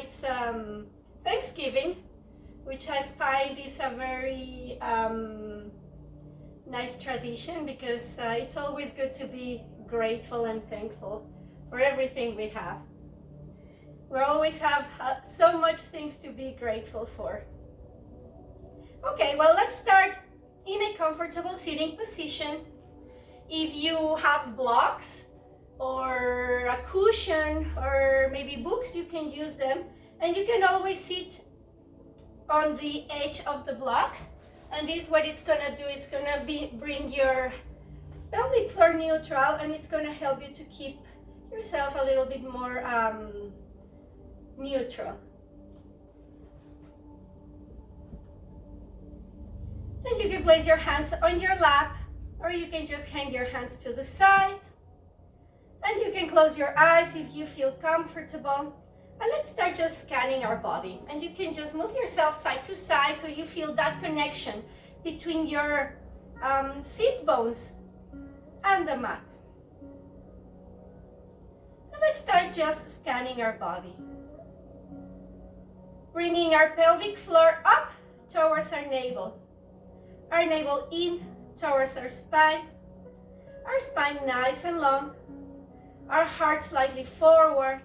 it's Thanksgiving, which I find is a very nice tradition because it's always good to be grateful and thankful for everything we have. We always have so much things to be grateful for. Okay, well, let's start in a comfortable sitting position. If you have blocks or a cushion or maybe books, you can use them, and you can always sit on the edge of the block. And this, what it's gonna do, it's gonna bring your pelvic floor neutral, and it's gonna help you to keep yourself a little bit more neutral. And you can place your hands on your lap, or you can just hang your hands to the sides. And you can close your eyes if you feel comfortable. And let's start just scanning our body. And you can just move yourself side to side so you feel that connection between your sit bones and the mat. And let's start just scanning our body. Bringing our pelvic floor up towards our navel in towards our spine nice and long, our heart slightly forward,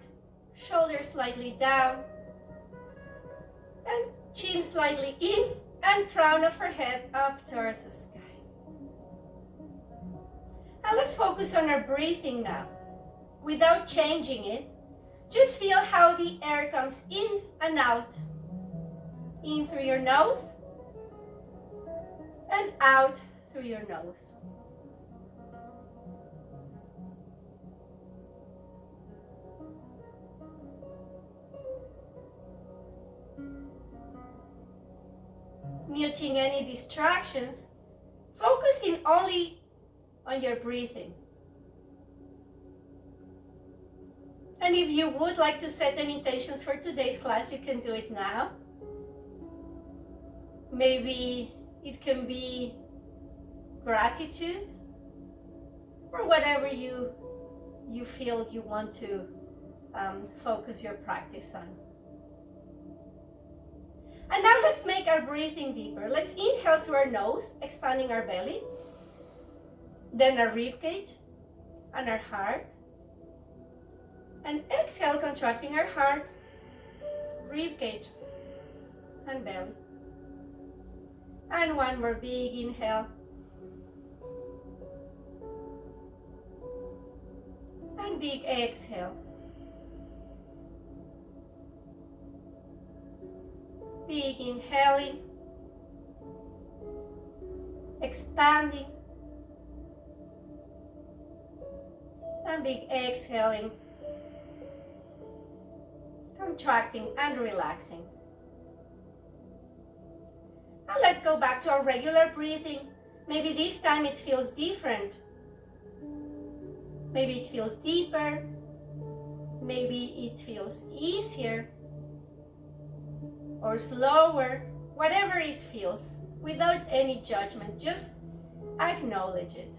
shoulders slightly down, and chin slightly in, and crown of our head up towards the sky. And let's focus on our breathing now. Without changing it, just feel how the air comes in and out. In through your nose, and out through your nose. Muting any distractions, focusing only on your breathing. And if you would like to set any intentions for today's class, you can do it now. Maybe it can be gratitude, or whatever you feel you want to focus your practice on. And now let's make our breathing deeper. Let's inhale through our nose, expanding our belly, then our rib cage and our heart. And exhale, contracting our heart, rib cage and belly. And one more big inhale. And big exhale. Big inhaling. Expanding. And big exhaling. Contracting and relaxing. And let's go back to our regular breathing. Maybe this time it feels different. Maybe it feels deeper. Maybe it feels easier or slower. Whatever it feels, without any judgment, just acknowledge it.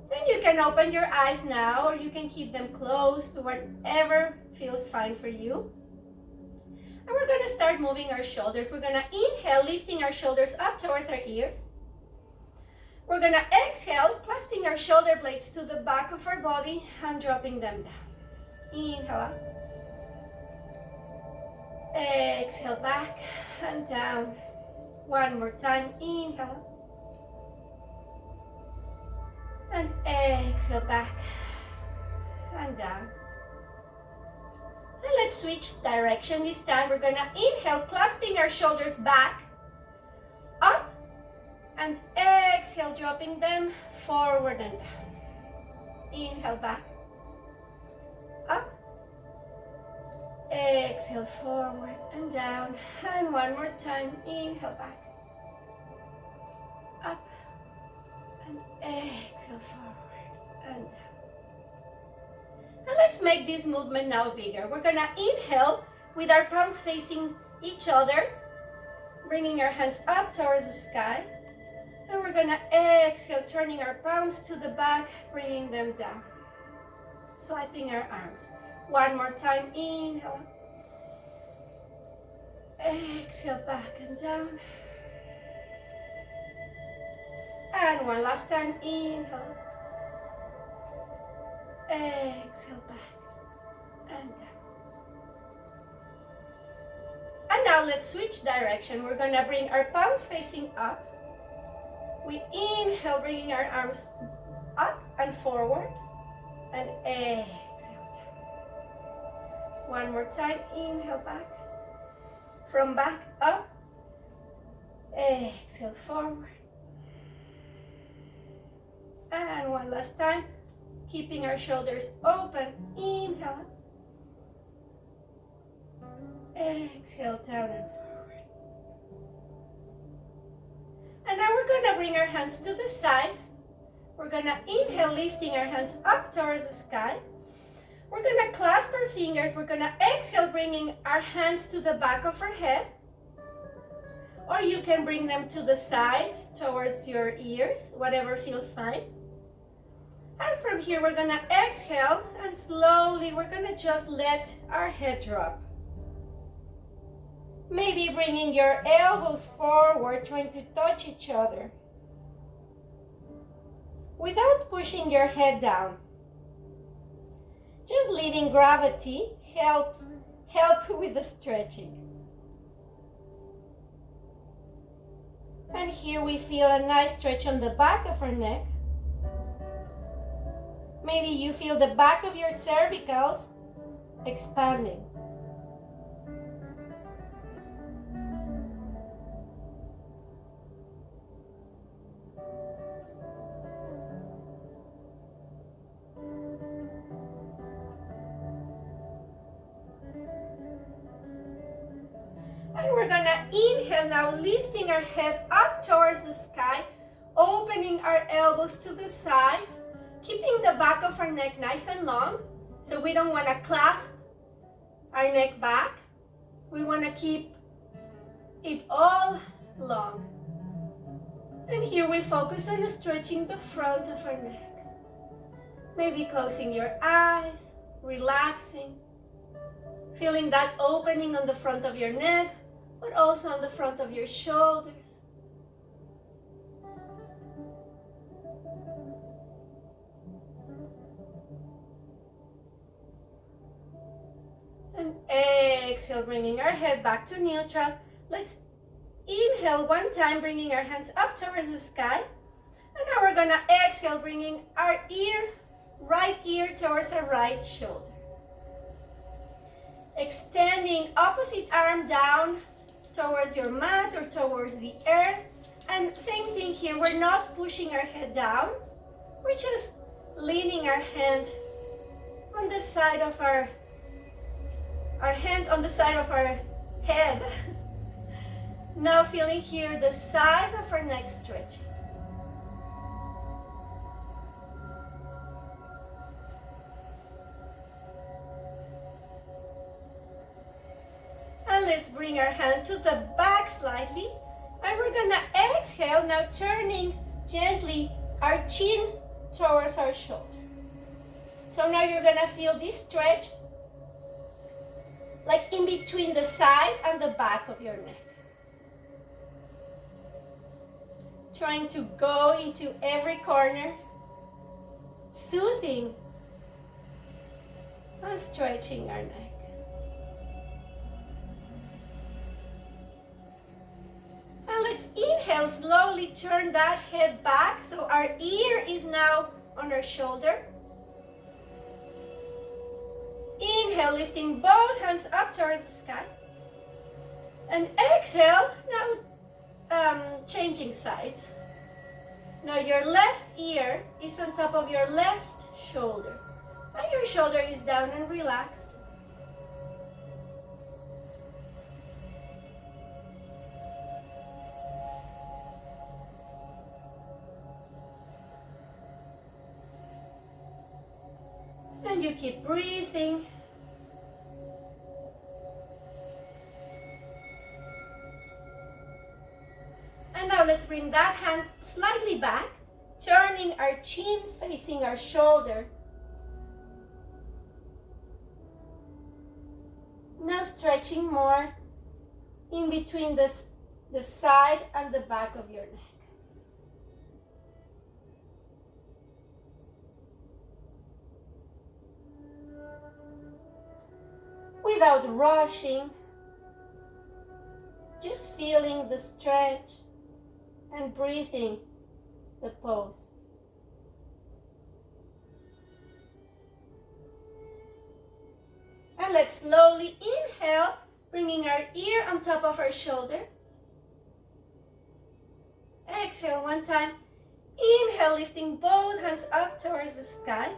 Then you can open your eyes now, or you can keep them closed to whatever feels fine for you. And we're going to start moving our shoulders. We're going to inhale, lifting our shoulders up towards our ears. We're going to exhale, clasping our shoulder blades to the back of our body and dropping them down. Inhale up. Exhale back and down. One more time. Inhale up. And exhale back and down. And let's switch direction this time. We're going to inhale, clasping our shoulders back, up, and exhale, dropping them forward and down. Inhale back, up, exhale forward and down. And one more time. Inhale back, up, and exhale forward and down. And let's make this movement now bigger. We're going to inhale with our palms facing each other, bringing our hands up towards the sky. And we're going to exhale, turning our palms to the back, bringing them down. swiping our arms. One more time, inhale. Exhale, back and down. And one last time, inhale. Exhale, back and down. And now let's switch direction. We're gonna bring our palms facing up. We inhale, bringing our arms up and forward. And exhale down. One more time, inhale back. From back up. Exhale forward. And one last time, keeping our shoulders open. Inhale. Exhale down and forward. And now we're going to bring our hands to the sides. We're going to inhale, lifting our hands up towards the sky. We're going to clasp our fingers. We're going to exhale, bringing our hands to the back of our head. Or you can bring them to the sides, towards your ears, whatever feels fine. And from here, we're going to exhale, and slowly we're going to just let our head drop. Maybe bringing your elbows forward, trying to touch each other. Without pushing your head down. Just letting gravity help with the stretching. And here we feel a nice stretch on the back of our neck. Maybe you feel the back of your cervicals expanding. And we're gonna inhale now, lifting our head up towards the sky, opening our elbows to the sides, keeping the back of our neck nice and long. So we don't wanna clasp our neck back. We wanna keep it all long. And here we focus on stretching the front of our neck. Maybe closing your eyes, relaxing, feeling that opening on the front of your neck, but also on the front of your shoulders. And exhale, bringing our head back to neutral. Let's inhale one time, bringing our hands up towards the sky. And now we're gonna exhale, bringing our right ear towards our right shoulder. Extending opposite arm down towards your mat or towards the earth. And same thing here, we're not pushing our head down. We're just leaning our hand on the side of our hand on the side of our head. Now feeling here the side of our neck stretching. And let's bring our hand to the back slightly. And we're gonna exhale, now turning gently our chin towards our shoulder. So now you're gonna feel this stretch like in between the side and the back of your neck. Trying to go into every corner, soothing and stretching our neck. And let's inhale, slowly turn that head back so our ear is now on our shoulder. Inhale, lifting both hands up towards the sky. And exhale, now changing sides. Now your left ear is on top of your left shoulder. And your shoulder is down and relaxed. And you keep breathing. And now let's bring that hand slightly back, turning our chin facing our shoulder. stretching more in between the side and the back of your neck. Without rushing, just feeling the stretch and breathing the pose. And let's slowly inhale, bringing our ear on top of our shoulder. Exhale one time. Inhale, lifting both hands up towards the sky.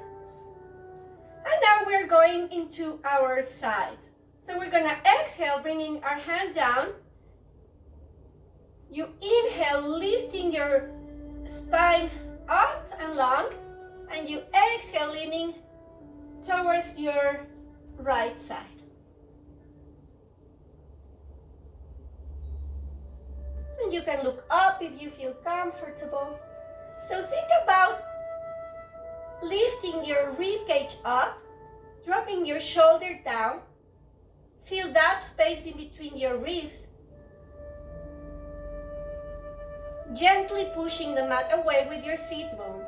And now we're going into our sides. So we're gonna exhale, bringing our hand down. You inhale, lifting your spine up and long, and you exhale, leaning towards your right side. And you can look up if you feel comfortable. So think about lifting your rib cage up, dropping your shoulder down. Feel that space in between your ribs. Gently pushing the mat away with your seat bones.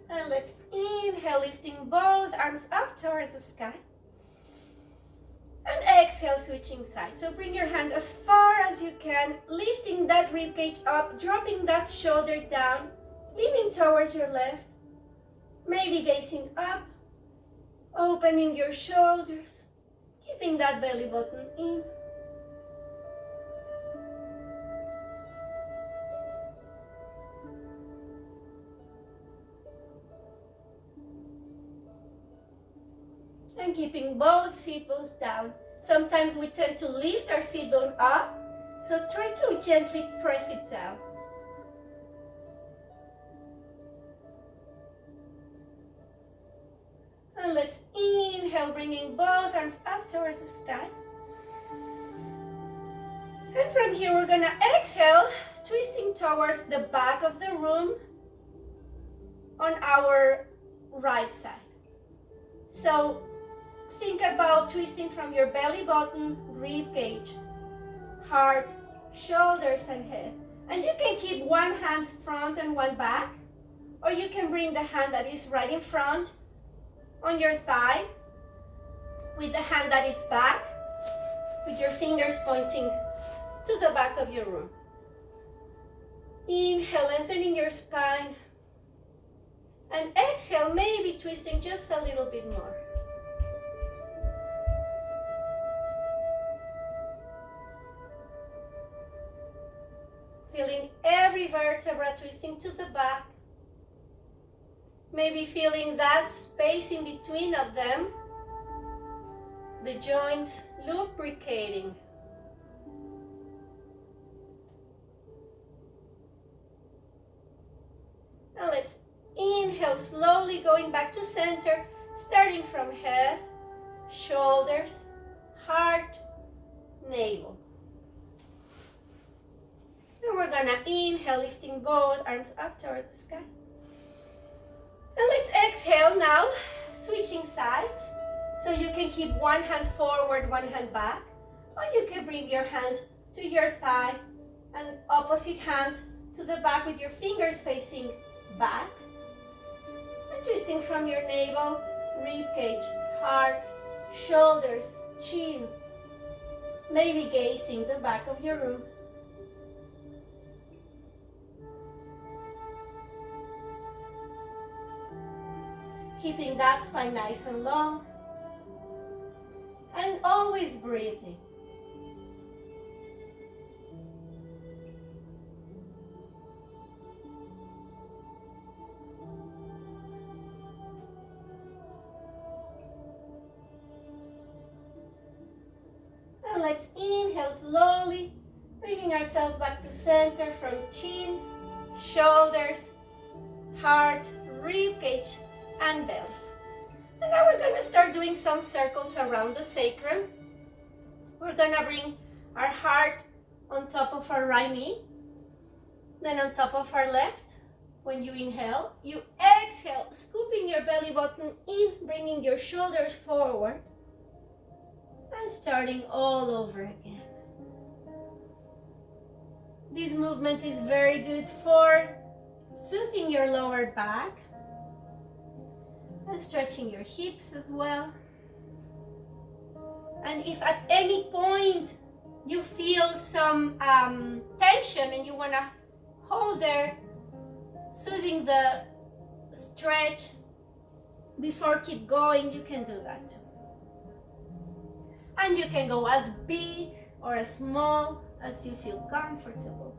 And let's inhale, lifting both arms up towards the sky. And exhale, switching sides. So bring your hand as far as you can, lifting that rib cage up, dropping that shoulder down, leaning towards your left, maybe gazing up, opening your shoulders, keeping that belly button in. And keeping both seat bones down. Sometimes we tend to lift our seat bone up, so try to gently press it down. And let's inhale, bringing both arms up towards the sky. And from here we're gonna exhale, twisting towards the back of the room on our right side. So think about twisting from your belly button, rib cage, heart, shoulders, and head. And you can keep one hand front and one back, or you can bring the hand that is right in front on your thigh, with the hand that is back, with your fingers pointing to the back of your room. Inhale, lengthening your spine. And exhale, maybe twisting just a little bit more. Feeling every vertebra twisting to the back. Maybe feeling that space in between of them. The joints lubricating. Now let's inhale, slowly going back to center, starting from head, shoulders, heart, navel. And we're gonna inhale, lifting both arms up towards the sky. And let's exhale now, switching sides. So you can keep one hand forward, one hand back, or you can bring your hand to your thigh and opposite hand to the back with your fingers facing back. And twisting from your navel, rib cage, heart, shoulders, chin. Maybe gazing the back of your room. Keeping that spine nice and long. And always breathing. And let's inhale slowly, bringing ourselves back to center from chin, shoulders, heart, rib cage, and belly. And now we're going to start doing some circles around the sacrum. We're gonna bring our heart on top of our right knee, then on top of our left. When you inhale, you exhale, scooping your belly button in, bringing your shoulders forward, and starting all over again. This movement is very good for soothing your lower back and stretching your hips as well. And if at any point you feel some tension and you want to hold there, soothing the stretch before keep going, you can do that too. And you can go as big or as small as you feel comfortable,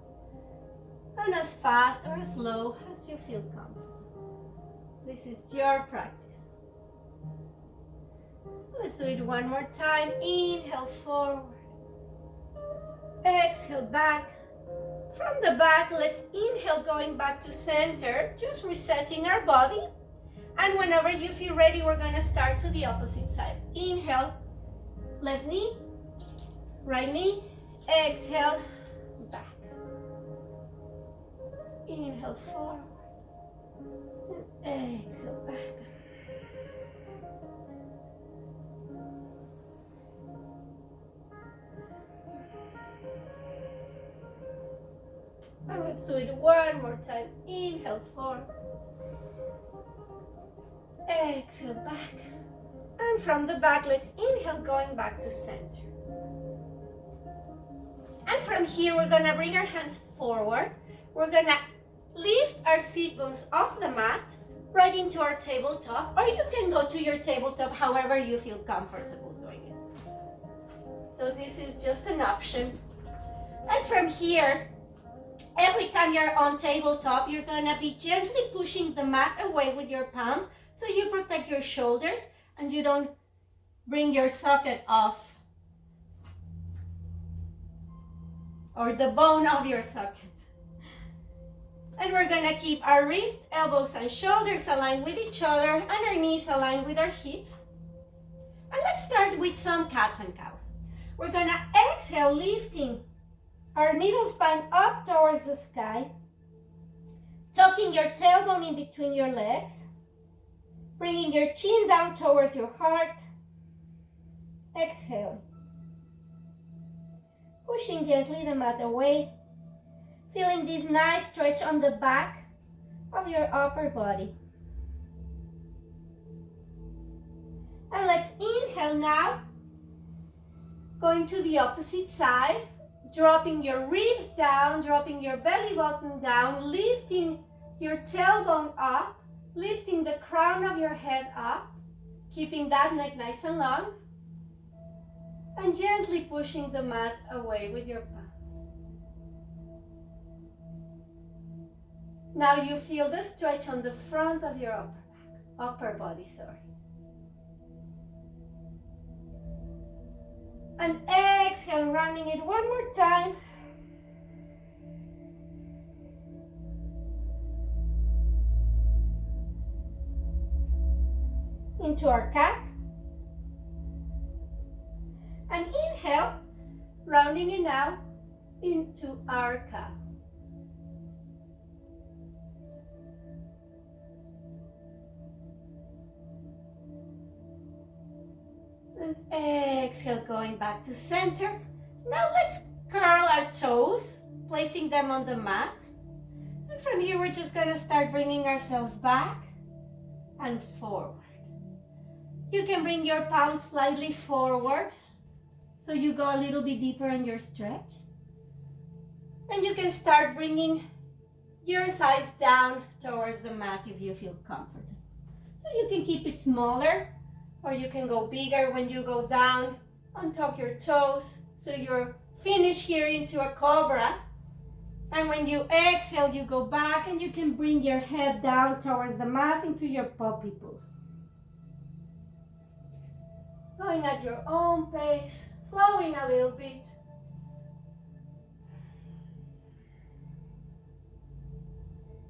and as fast or as slow as you feel comfortable. This is your practice. Let's do it one more time. Inhale forward, exhale back. From the back, let's inhale, going back to center, just resetting our body. And whenever you feel ready, we're gonna start to the opposite side. Inhale, left knee, right knee, exhale, back. Inhale forward, and exhale back. And let's do it one more time. Inhale forward, exhale back. And from the back, let's inhale, going back to center. And from here, we're gonna bring our hands forward. We're gonna lift our sit bones off the mat, right into our tabletop, or you can go to your tabletop however you feel comfortable doing it. So this is just an option. And from here, every time you're on tabletop, you're gonna be gently pushing the mat away with your palms so you protect your shoulders and you don't bring your socket off or the bone of your socket. And we're gonna keep our wrists, elbows, and shoulders aligned with each other and our knees aligned with our hips. And let's start with some cats and cows. We're gonna exhale, lifting our middle spine up towards the sky, tucking your tailbone in between your legs, bringing your chin down towards your heart. Exhale, pushing gently the mat away, feeling this nice stretch on the back of your upper body. And let's inhale now, going to the opposite side, dropping your ribs down, dropping your belly button down, lifting your tailbone up, lifting the crown of your head up, keeping that neck nice and long, and gently pushing the mat away with your palms. Now you feel the stretch on the front of your upper body. And exhale, running it one more time. Into our cat. And inhale, rounding it now into our cow. And exhale, going back to center. Now let's curl our toes, placing them on the mat. And from here, we're just gonna start bringing ourselves back and forward. You can bring your palms slightly forward, so you go a little bit deeper on your stretch. And you can start bringing your thighs down towards the mat if you feel comfortable. So you can keep it smaller, or you can go bigger when you go down, untuck your toes, so you're finished here into a cobra. And when you exhale, you go back and you can bring your head down towards the mat into your puppy pose. Going at your own pace, flowing a little bit.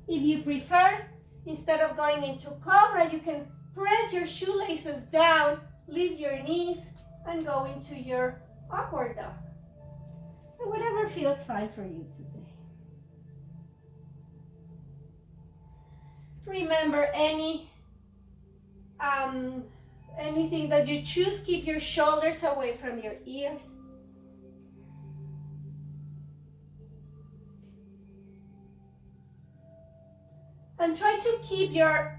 If you prefer, instead of going into cobra, you can press your shoelaces down, lift your knees, and go into your upward dog. So whatever feels fine for you today. Remember, anything that you choose, keep your shoulders away from your ears. And try to keep your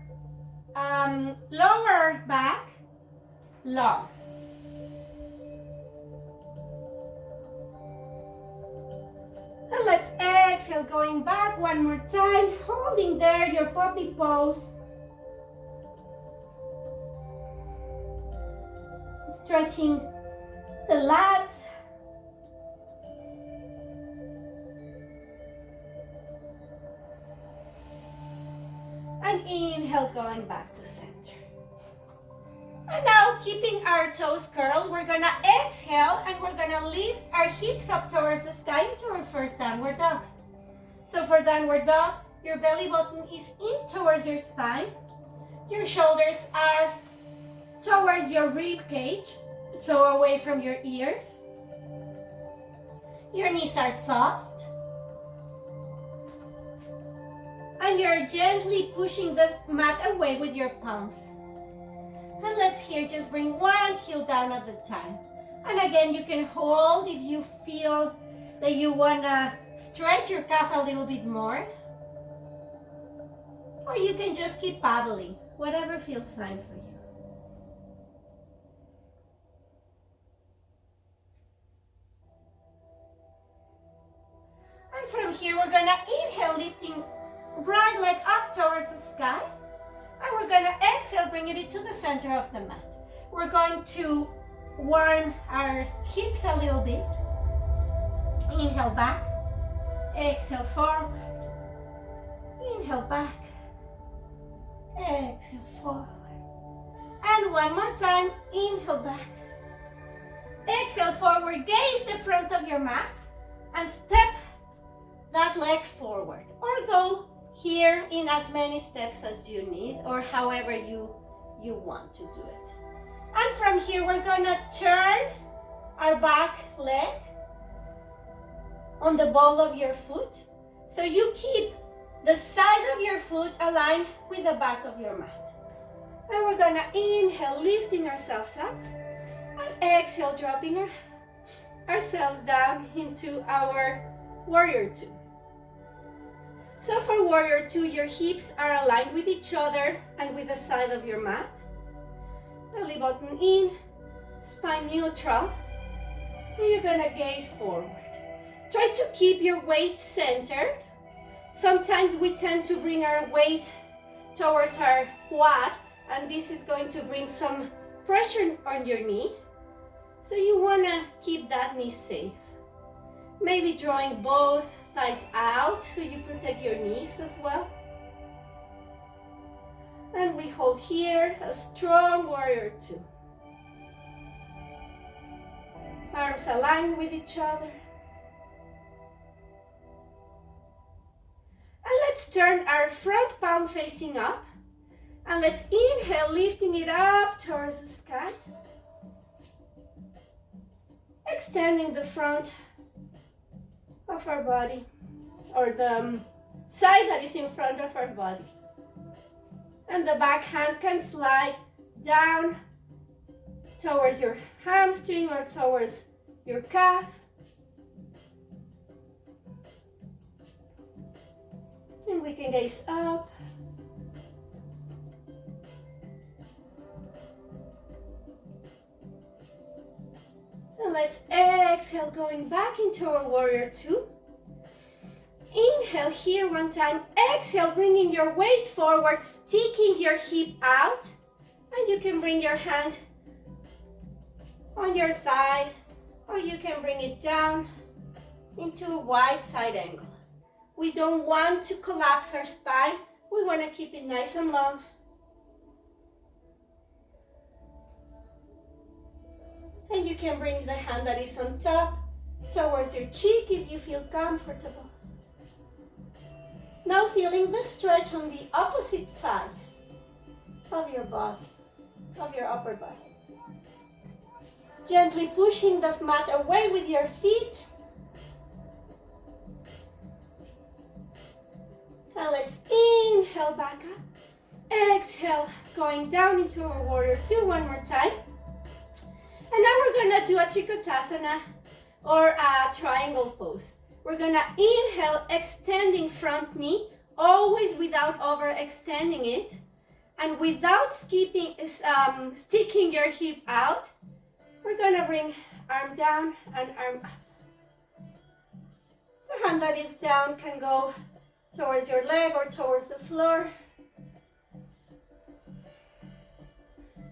lower back long. And let's exhale, going back one more time, holding there your puppy pose. Stretching the lats. And inhale, going back to center. And now, keeping our toes curled, we're gonna exhale and we're gonna lift our hips up towards the sky into our first downward dog. So for downward dog, your belly button is in towards your spine. Your shoulders are towards your rib cage, so away from your ears. Your knees are soft. And you're gently pushing the mat away with your palms. And let's here just bring one heel down at a time. And again, you can hold if you feel that you wanna stretch your calf a little bit more. Or you can just keep paddling, whatever feels fine for you. And from here, we're gonna inhale, lifting right leg up towards the sky. And we're gonna exhale, bringing it to the center of the mat. We're going to warm our hips a little bit. Inhale back, exhale forward. Inhale back, exhale forward. And one more time, inhale back. Exhale forward, gaze the front of your mat and step that leg forward. Or go here in as many steps as you need, or however you want to do it. And from here, we're gonna turn our back leg on the ball of your foot. So you keep the side of your foot aligned with the back of your mat. And we're gonna inhale, lifting ourselves up, and exhale, dropping ourselves down into our warrior two. So for warrior two, your hips are aligned with each other and with the side of your mat. Belly button in, spine neutral, and you're gonna gaze forward. Try to keep your weight centered. Sometimes we tend to bring our weight towards our quad, and this is going to bring some pressure on your knee. So you wanna keep that knee safe. Maybe drawing both thighs out so you protect your knees as well. And we hold here a strong warrior two. Arms aligned with each other. And let's turn our front palm facing up. And let's inhale, lifting it up towards the sky. Extending the front of our body, or the side that is in front of our body. And the back hand can slide down towards your hamstring or towards your calf. And we can gaze up. And let's exhale, going back into our warrior two. Inhale here one time. Exhale, bringing your weight forward, sticking your hip out. And you can bring your hand on your thigh, or you can bring it down into a wide side angle. We don't want to collapse our spine. We want to keep it nice and long. And you can bring the hand that is on top towards your cheek if you feel comfortable. Now feeling the stretch on the opposite side of your body, of your upper body. gently pushing the mat away with your feet. And let's inhale back up. Exhale, going down into a warrior two one more time. And now we're gonna do a Trikonasana or a triangle pose. We're gonna inhale, extending front knee, always without overextending it. And without sticking your hip out, we're gonna bring arm down and arm up. The hand that is down can go towards your leg or towards the floor.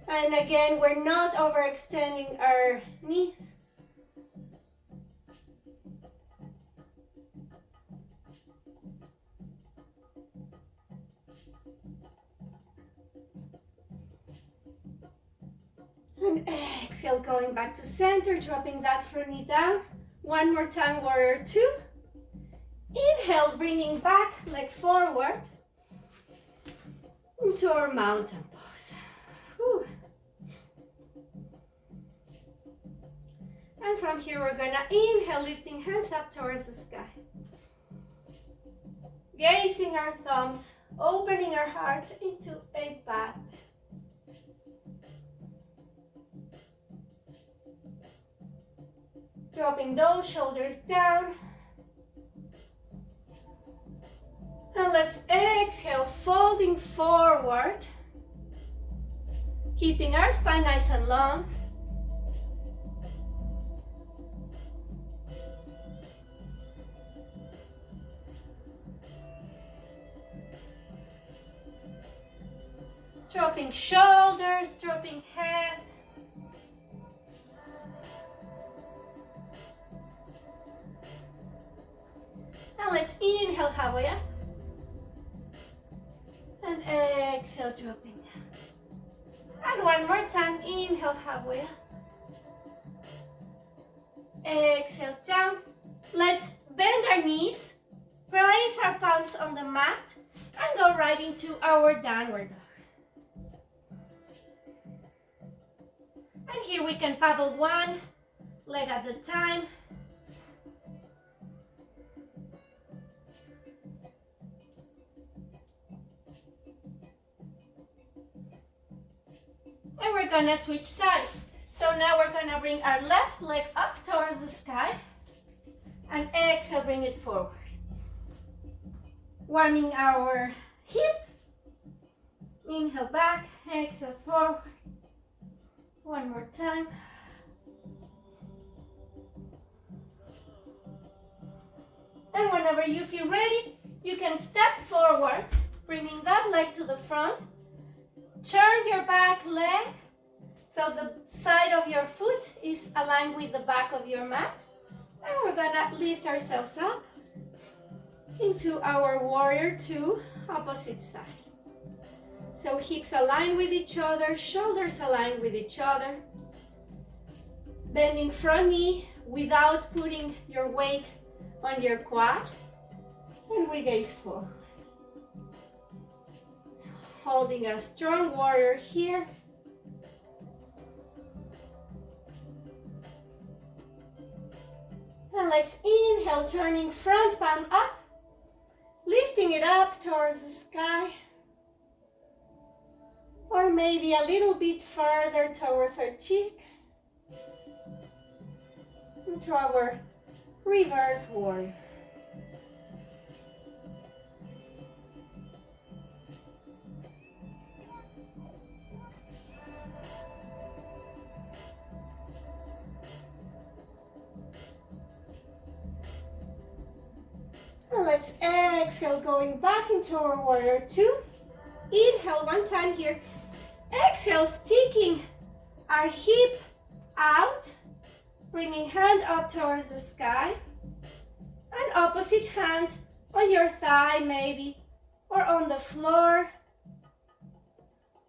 And again, we're not overextending our knees. And exhale, going back to center, dropping that front knee down. One more time, warrior two. Inhale, bringing back leg forward into our mountain pose. Whew. And from here, we're gonna inhale, lifting hands up towards the sky. Gazing our thumbs, opening our heart into a bat. Dropping those shoulders down. And let's exhale, folding forward. Keeping our spine nice and long. Dropping shoulders, dropping head. And let's inhale, halfway up. And exhale, dropping down. And one more time, inhale, halfway up. Exhale, down. Let's bend our knees, place our palms on the mat, and go right into our downward dog. And here we can paddle one leg at a time. And we're gonna switch sides. So now we're gonna bring our left leg up towards the sky. And exhale, bring it forward. Warming our hip. Inhale back, exhale forward. One more time. And whenever you feel ready, you can step forward, bringing that leg to the front. Turn your back leg so the side of your foot is aligned with the back of your mat. And we're gonna lift ourselves up into our warrior two, opposite side. So hips align with each other, shoulders align with each other. Bending front knee without putting your weight on your quad. And we gaze forward. Holding a strong warrior here. And let's inhale, turning front palm up. Lifting it up towards the sky. Or maybe a little bit further towards our cheek. Into our reverse warrior. And let's exhale, going back into our warrior two. Inhale one time here. Exhale, sticking our hip out, bringing hand up towards the sky, and opposite hand on your thigh maybe, or on the floor.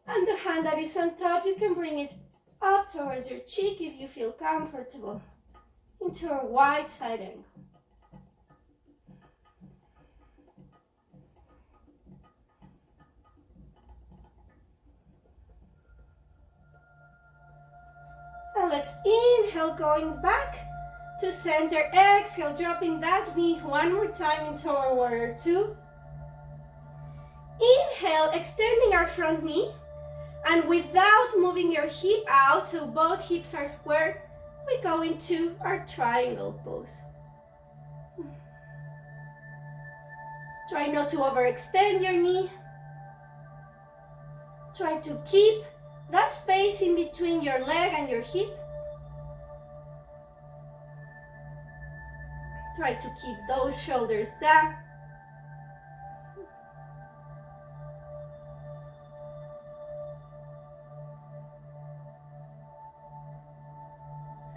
And the hand that is on top, you can bring it up towards your cheek if you feel comfortable, into a wide side angle. let's inhale, going back to center. Exhale, dropping that knee one more time into our warrior two. Inhale, extending our front knee. And without moving your hip out, so both hips are squared, we go into our triangle pose. Try not to overextend your knee. Try to keep that space in between your leg and your hip. Try to keep those shoulders down.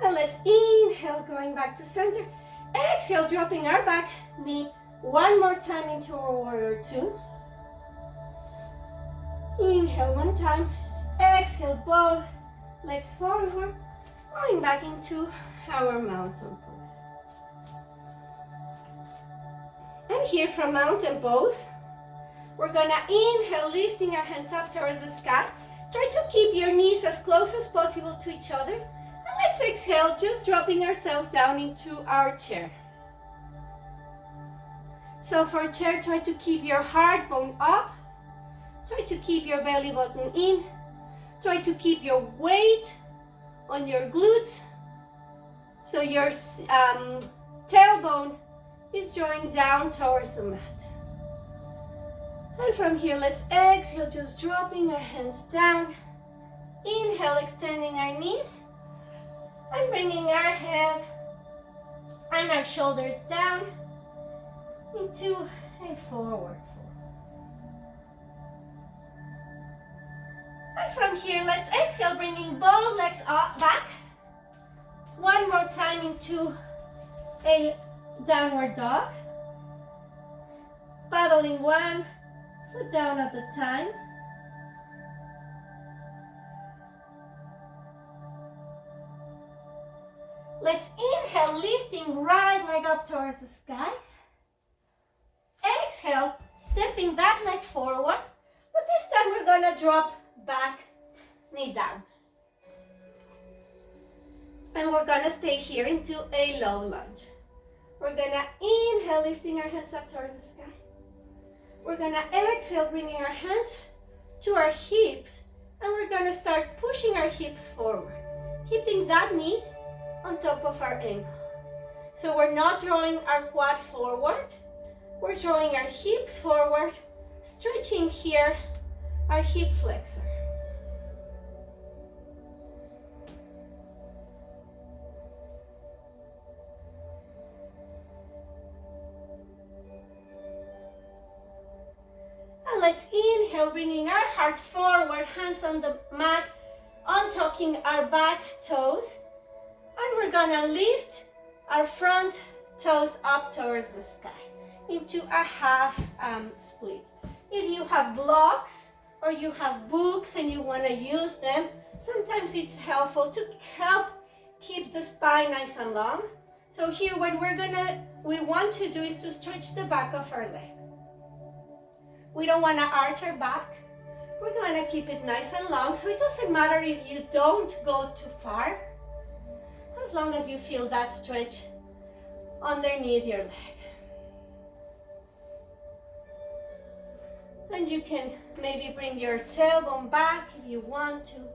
And let's inhale, going back to center. Exhale, dropping our back knee one more time into our warrior two. Inhale one time. Exhale, both legs forward. Going back into our mountain pose. And here from mountain pose, we're gonna inhale, lifting our hands up towards the sky. Try to keep your knees as close as possible to each other. And let's exhale, just dropping ourselves down into our chair. So for chair, try to keep your heart bone up. Try to keep your belly button in. Try to keep your weight on your glutes. So your tailbone is drawing down towards the mat. And from here, let's exhale, just dropping our hands down. Inhale, extending our knees. And bringing our head and our shoulders down into a forward fold. And from here, let's exhale, bringing both legs up, back. One more time into a downward dog. Paddling one foot down at a time. Let's inhale, lifting right leg up towards the sky. Exhale, stepping that leg forward, but this time we're gonna drop back, knee down. And we're gonna stay here into a low lunge. We're gonna inhale, lifting our hands up towards the sky. We're gonna exhale, bringing our hands to our hips, and we're gonna start pushing our hips forward, keeping that knee on top of our ankle. So we're not drawing our quad forward, we're drawing our hips forward, stretching here our hip flexor. And let's inhale, bringing our heart forward, hands on the mat, untucking our back toes. And we're gonna lift our front toes up towards the sky into a half split. If you have blocks or you have books and you wanna use them, sometimes it's helpful to help keep the spine nice and long. So here what we want to do is to stretch the back of our leg. We don't wanna arch our back. We're gonna keep it nice and long, so it doesn't matter if you don't go too far, as long as you feel that stretch underneath your leg. And you can maybe bring your tailbone back if you want to.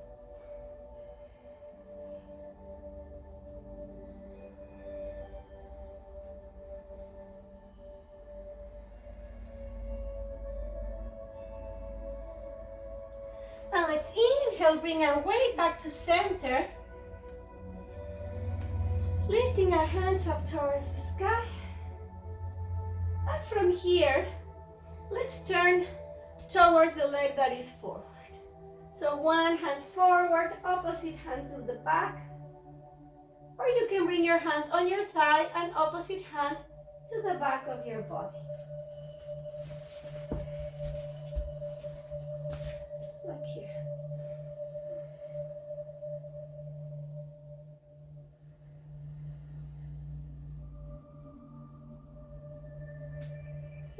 And let's inhale, bring our weight back to center. Lifting our hands up towards the sky. And from here, let's turn towards the leg that is forward. So one hand forward, opposite hand to the back. Or you can bring your hand on your thigh and opposite hand to the back of your body. Like here.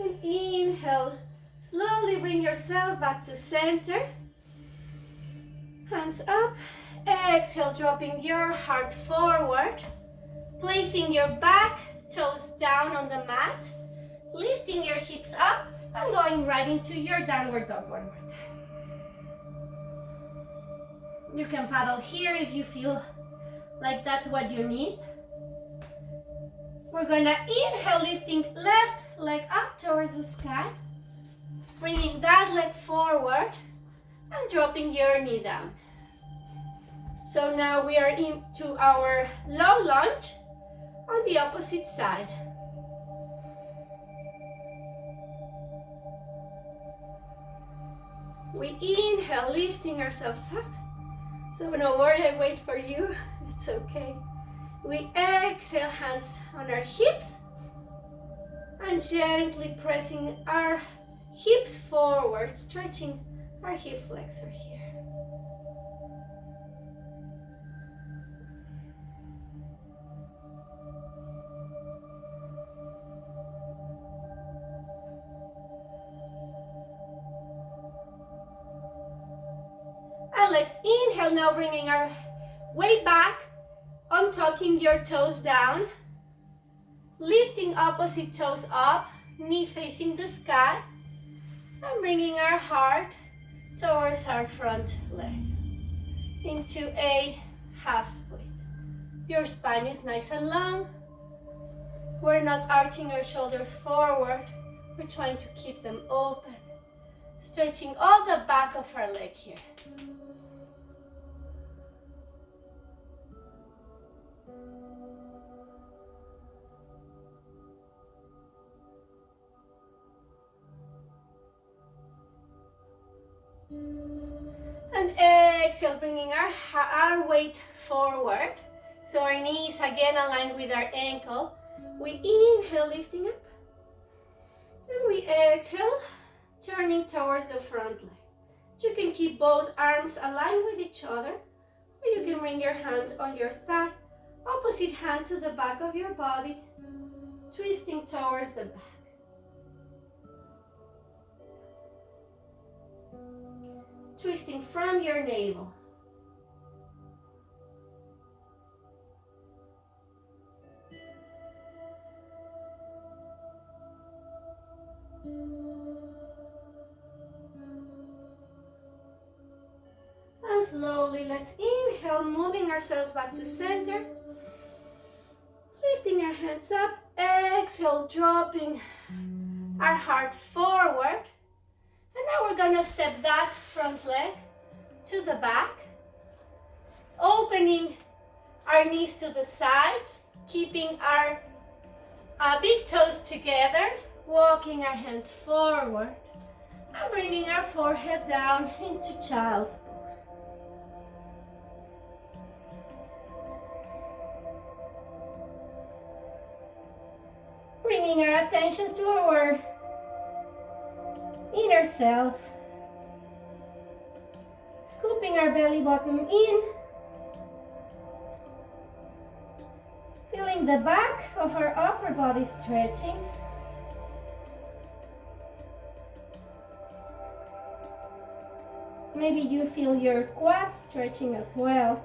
And inhale, slowly bring yourself back to center. Hands up, exhale, dropping your heart forward, placing your back toes down on the mat, lifting your hips up, and going right into your downward dog one more time. You can paddle here if you feel like that's what you need. We're gonna inhale, lifting left leg up towards the sky, bringing that leg forward and dropping your knee down. So now we are into our low lunge on the opposite side. We inhale, lifting ourselves up. So no worry, I wait for you. It's okay. We exhale, hands on our hips and gently pressing our hips forward, stretching our hip flexor here. And let's inhale now, bringing our weight back, untucking your toes down, lifting opposite toes up, knee facing the sky, and bringing our heart towards our front leg into a half split. Your spine is nice and long. We're not arching our shoulders forward. We're trying to keep them open, stretching all the back of our leg here. And exhale, bringing our weight forward. So our knees again aligned with our ankle. We inhale, lifting up. And we exhale, turning towards the front leg. You can keep both arms aligned with each other, or you can bring your hand on your thigh, opposite hand to the back of your body, twisting towards the back. Twisting from your navel. And slowly, let's inhale, moving ourselves back to center. Lifting our hands up. Exhale, dropping our heart forward. And now we're gonna step that front leg to the back, opening our knees to the sides, keeping our big toes together, walking our hands forward, and bringing our forehead down into child's pose. Bringing our attention to our inner self, scooping our belly button in, feeling the back of our upper body stretching. Maybe you feel your quads stretching as well.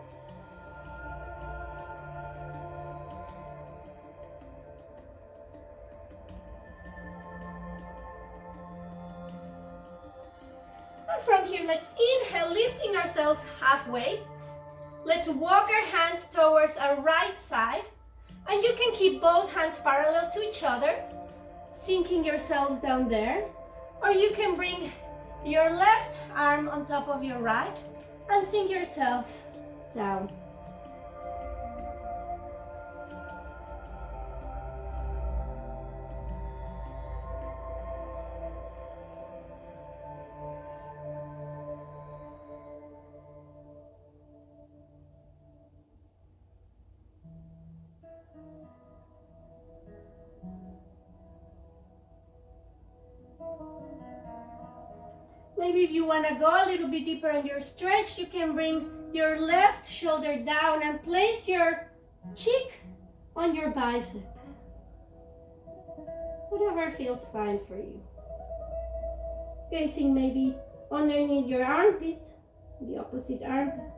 From here, let's inhale, lifting ourselves halfway. Let's walk our hands towards our right side, and you can keep both hands parallel to each other, sinking yourselves down there, or you can bring your left arm on top of your right and sink yourself down. Maybe if you want to go a little bit deeper on your stretch, you can bring your left shoulder down and place your cheek on your bicep. Whatever feels fine for you. Facing maybe underneath your armpit, the opposite armpit.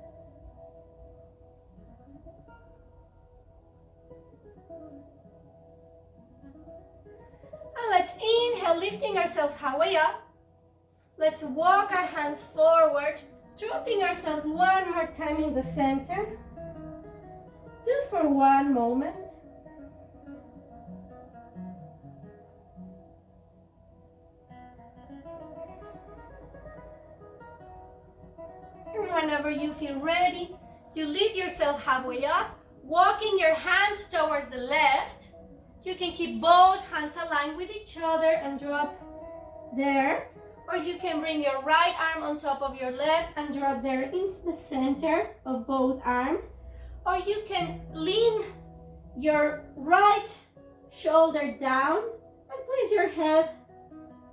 inhale, lifting ourselves halfway up. Let's walk our hands forward, dropping ourselves one more time in the center. Just for one moment. And whenever you feel ready, you lift yourself halfway up, walking your hands towards the left. You can keep both hands aligned with each other and drop there. Or you can bring your right arm on top of your left and drop there in the center of both arms. Or you can lean your right shoulder down and place your head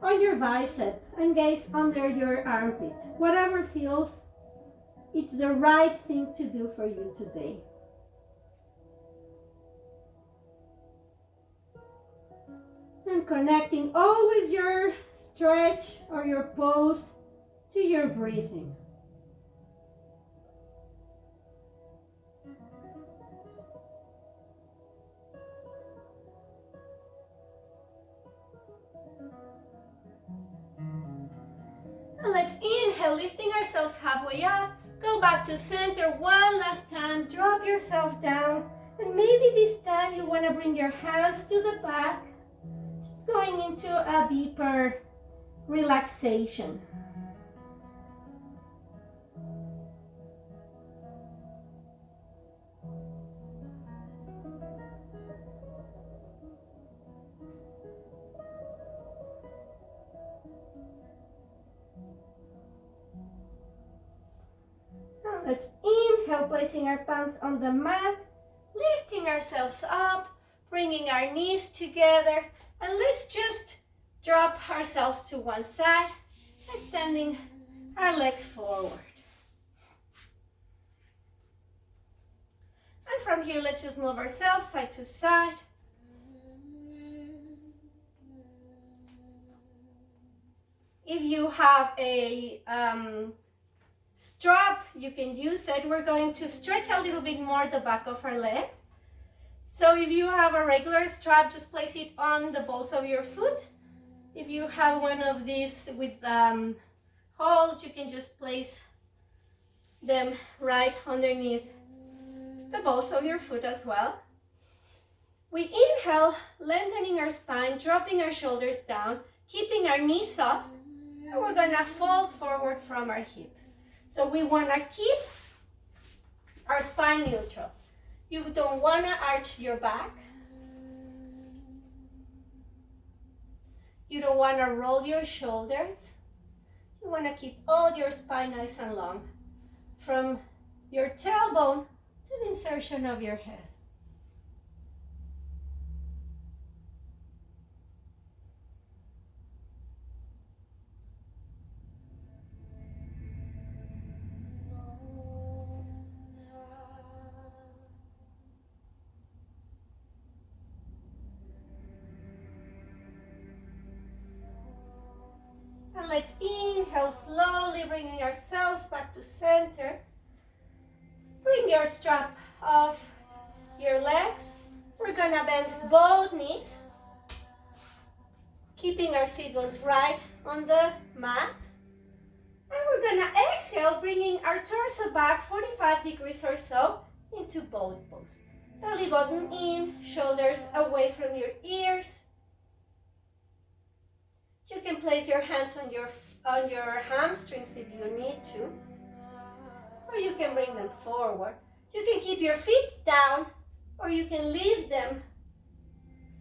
on your bicep and gaze under your armpit. Whatever feels, it's the right thing to do for you today. And connecting always your stretch or your pose to your breathing. And let's inhale, lifting ourselves halfway up. Go back to center one last time. Drop yourself down. And maybe this time you want to bring your hands to the back. Just going into a deeper relaxation. Let's inhale, placing our palms on the mat, lifting ourselves up, bringing our knees together, and let's just drop ourselves to one side, extending our legs forward. And from here, let's just move ourselves side to side. If you have a strap, you can use it. We're going to stretch a little bit more the back of our legs. So if you have a regular strap, just place it on the balls of your foot. If you have one of these with holes, you can just place them right underneath the balls of your foot as well. We inhale, lengthening our spine, dropping our shoulders down, keeping our knees soft, and we're gonna fold forward from our hips. So we wanna keep our spine neutral. You don't wanna arch your back. You don't wanna roll your shoulders. You wanna keep all your spine nice and long, from your tailbone to the insertion of your head. And let's inhale, slowly bringing ourselves back to center. Bring your strap off your legs. We're gonna bend both knees, keeping our seat bones right on the mat. And we're gonna exhale, bringing our torso back 45 degrees or so into boat pose. Belly button in, shoulders away from your ears. You can place your hands on your hamstrings if you need to, or you can bring them forward. You can keep your feet down, or you can leave them.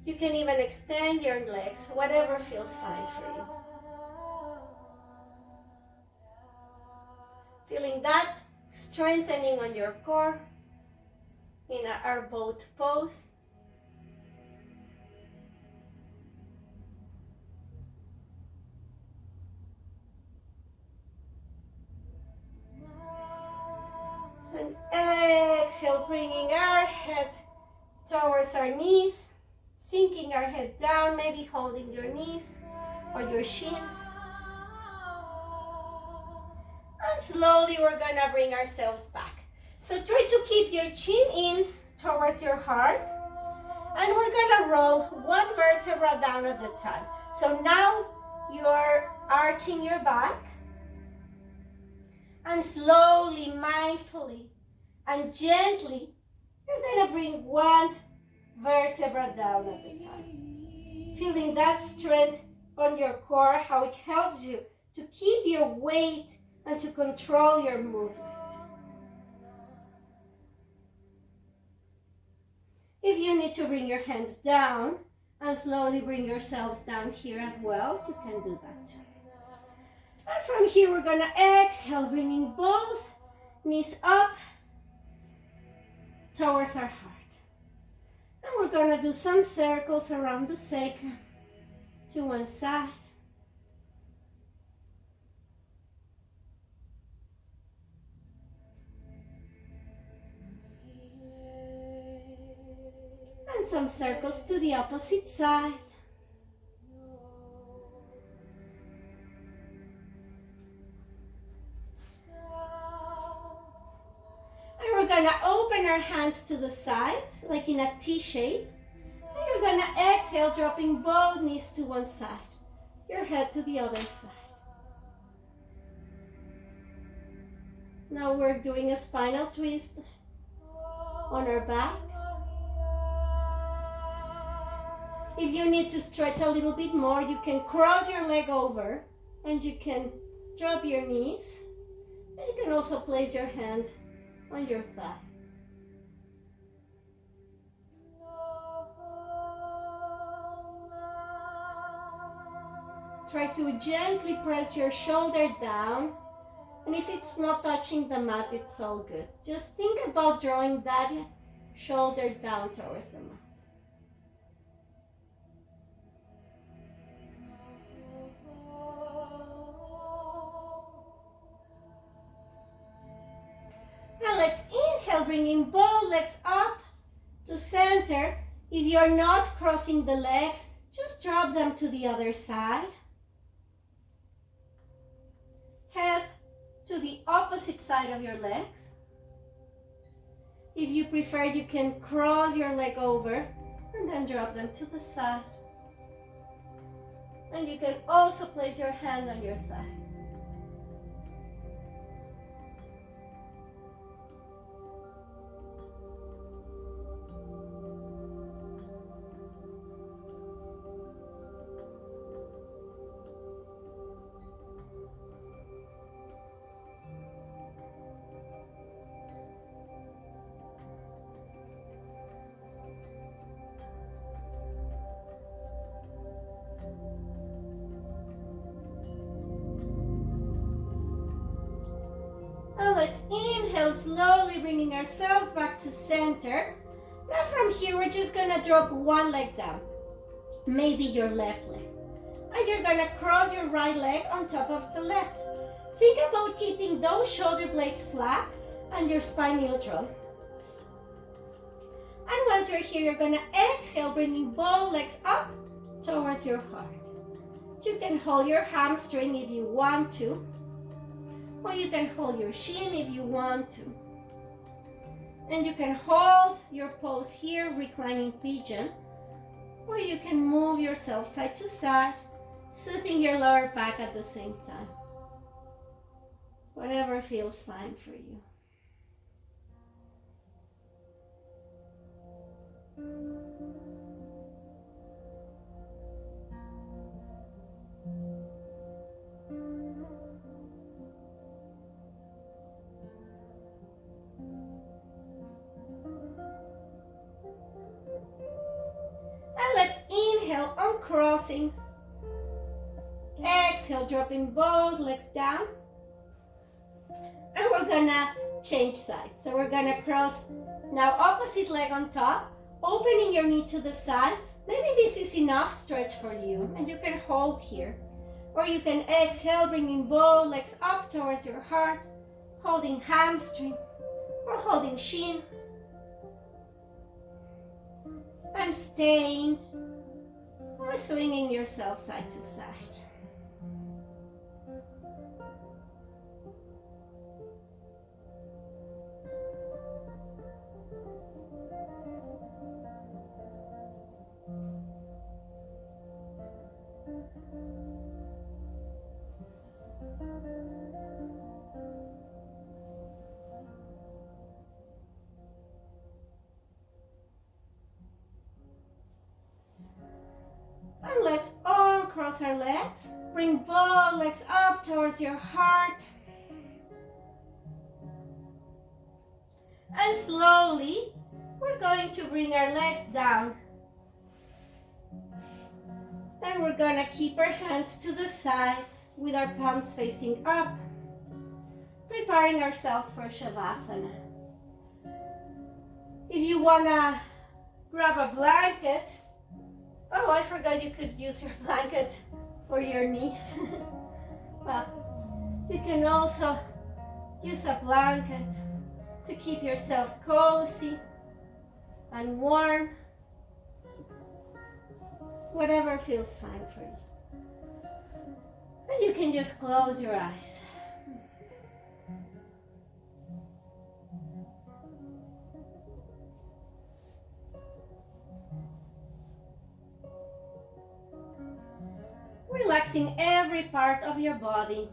You can even extend your legs, whatever feels fine for you. Feeling that strengthening on your core in our boat pose. And exhale, bringing our head towards our knees, sinking our head down, maybe holding your knees or your shins. And slowly we're gonna bring ourselves back. So try to keep your chin in towards your heart, and we're gonna roll one vertebra down at a time. So now you're arching your back, and slowly, mindfully, and gently, you're going to bring one vertebra down at a time. Feeling that strength on your core, how it helps you to keep your weight and to control your movement. If you need to bring your hands down and slowly bring yourselves down here as well, you can do that too. And from here, we're going to exhale, bringing both knees up towards our heart. And we're going to do some circles around the sacrum to one side. And some circles to the opposite side. We're going to open our hands to the sides, like in a T shape. And you're going to exhale, dropping both knees to one side, your head to the other side. Now we're doing a spinal twist on our back. If you need to stretch a little bit more, you can cross your leg over and you can drop your knees. And you can also place your hand on your thigh. Try to gently press your shoulder down, and if it's not touching the mat, it's all good. Just think about drawing that shoulder down towards the mat. Now let's inhale, bringing both legs up to center. If you're not crossing the legs, just drop them to the other side. Head to the opposite side of your legs. If you prefer, you can cross your leg over and then drop them to the side. And you can also place your hand on your thigh. Now let's inhale, slowly bringing ourselves back to center. Now from here, we're just gonna drop one leg down, maybe your left leg. And you're gonna cross your right leg on top of the left. Think about keeping those shoulder blades flat and your spine neutral. And once you're here, you're gonna exhale, bringing both legs up towards your heart. You can hold your hamstring if you want to, or you can hold your shin if you want to. And you can hold your pose here, reclining pigeon, or you can move yourself side to side, soothing your lower back at the same time. Whatever feels fine for you. And let's inhale, uncrossing. Exhale, dropping both legs down. And we're gonna change sides. So we're gonna cross now opposite leg on top, opening your knee to the side. Maybe this is enough stretch for you, and you can hold here. Or you can exhale, bringing both legs up towards your heart, holding hamstring or holding shin. And staying or swinging yourself side to side. cross our legs. Bring both legs up towards your heart. And slowly, we're going to bring our legs down. And we're going to keep our hands to the sides with our palms facing up, preparing ourselves for Shavasana. If you want to grab a blanket, oh, I forgot you could use your blanket for your knees. Well, you can also use a blanket to keep yourself cozy and warm. Whatever feels fine for you. And you can just close your eyes. Relaxing every part of your body,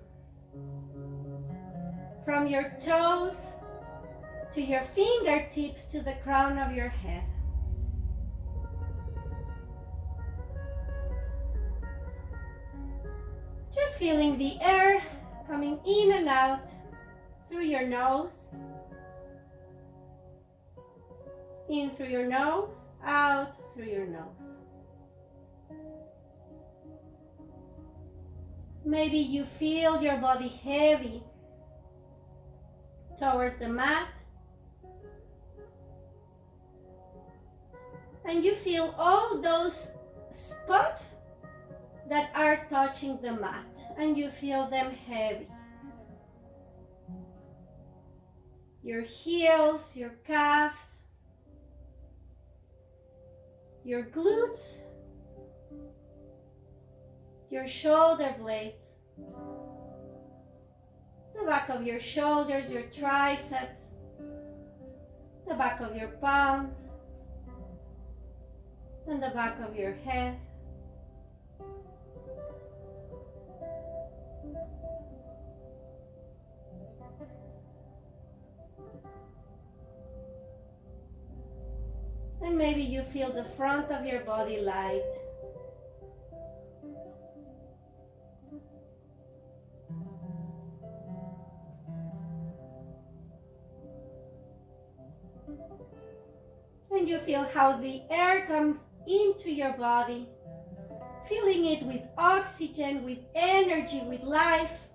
from your toes to your fingertips to the crown of your head. Just feeling the air coming in and out through your nose. In through your nose, out through your nose. Maybe you feel your body heavy towards the mat. And you feel all those spots that are touching the mat, and you feel them heavy. Your heels, your calves, your glutes, your shoulder blades, the back of your shoulders, your triceps, the back of your palms, and the back of your head. And maybe you feel the front of your body light. And you feel how the air comes into your body, filling it with oxygen, with energy, with life.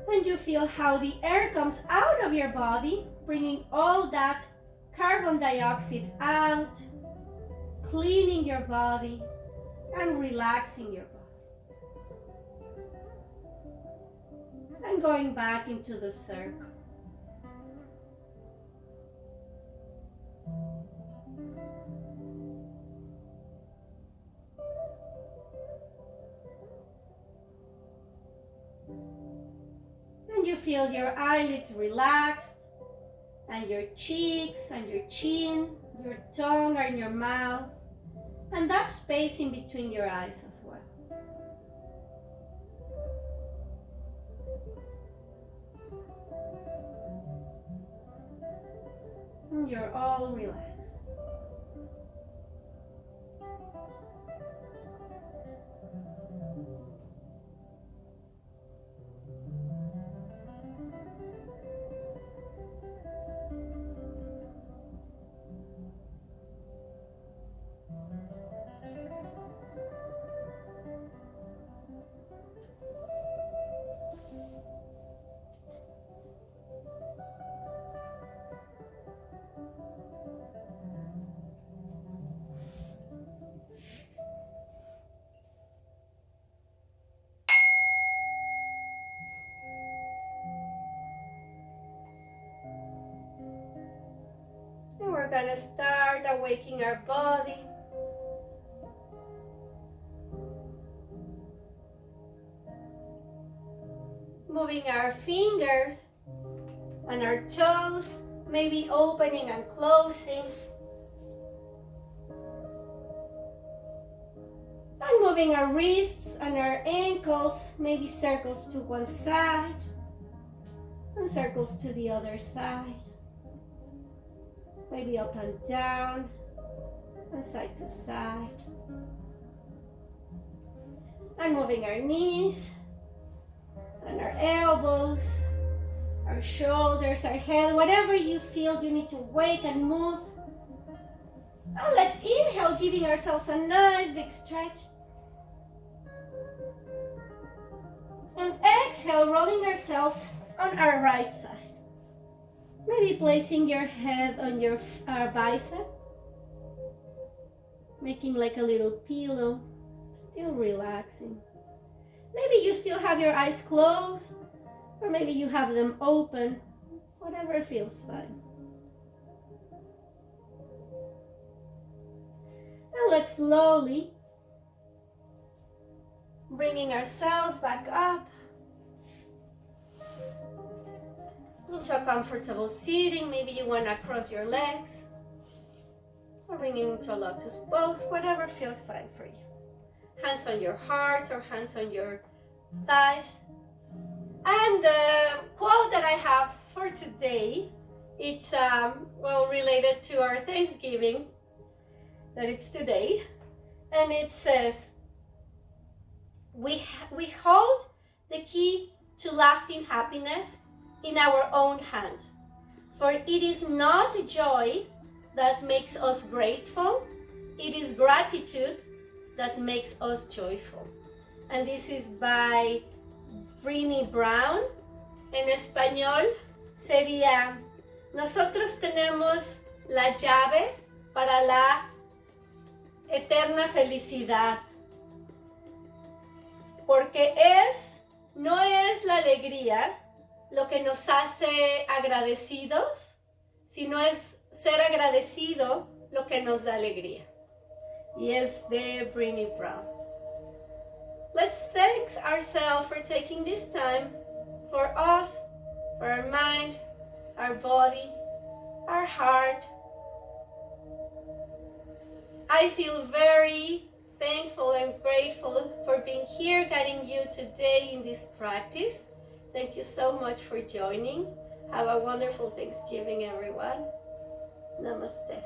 And you feel how the air comes out of your body, bringing all that carbon dioxide out, cleaning your body and relaxing your body. And going back into the circle. And you feel your eyelids relaxed, and your cheeks and your chin, your tongue and your mouth, and that space in between your eyes as well. And you're all relaxed. We're going to start awakening our body. Moving our fingers and our toes, maybe opening and closing. And moving our wrists and our ankles, maybe circles to one side and circles to the other side. Maybe up and down and side to side. And moving our knees and our elbows, our shoulders, our head, whatever you feel you need to wake and move. Now let's inhale, giving ourselves a nice big stretch. And exhale, rolling ourselves on our right side. Maybe placing your head on our bicep. Making like a little pillow, still relaxing. Maybe you still have your eyes closed, or maybe you have them open, whatever feels fine. Now let's slowly bringing ourselves back up into a comfortable seating. Maybe you want to cross your legs or bringing into a lotus pose, whatever feels fine for you. Hands on your hearts or hands on your thighs. And the quote that I have for today, it's related to our Thanksgiving, that it's today, and it says, we hold the key to lasting happiness in our own hands, for it is not joy that makes us grateful, it is gratitude that makes us joyful. And this is by Brené Brown. En español sería: nosotros tenemos la llave para la eterna felicidad, porque no es la alegría lo que nos hace agradecidos, sino es ser agradecido lo que nos da alegría. Y es de Brené Brown. Let's thank ourselves for taking this time for us, for our mind, our body, our heart. I feel very thankful and grateful for being here, guiding you today in this practice. Thank you so much for joining. Have a wonderful Thanksgiving, everyone. Namaste.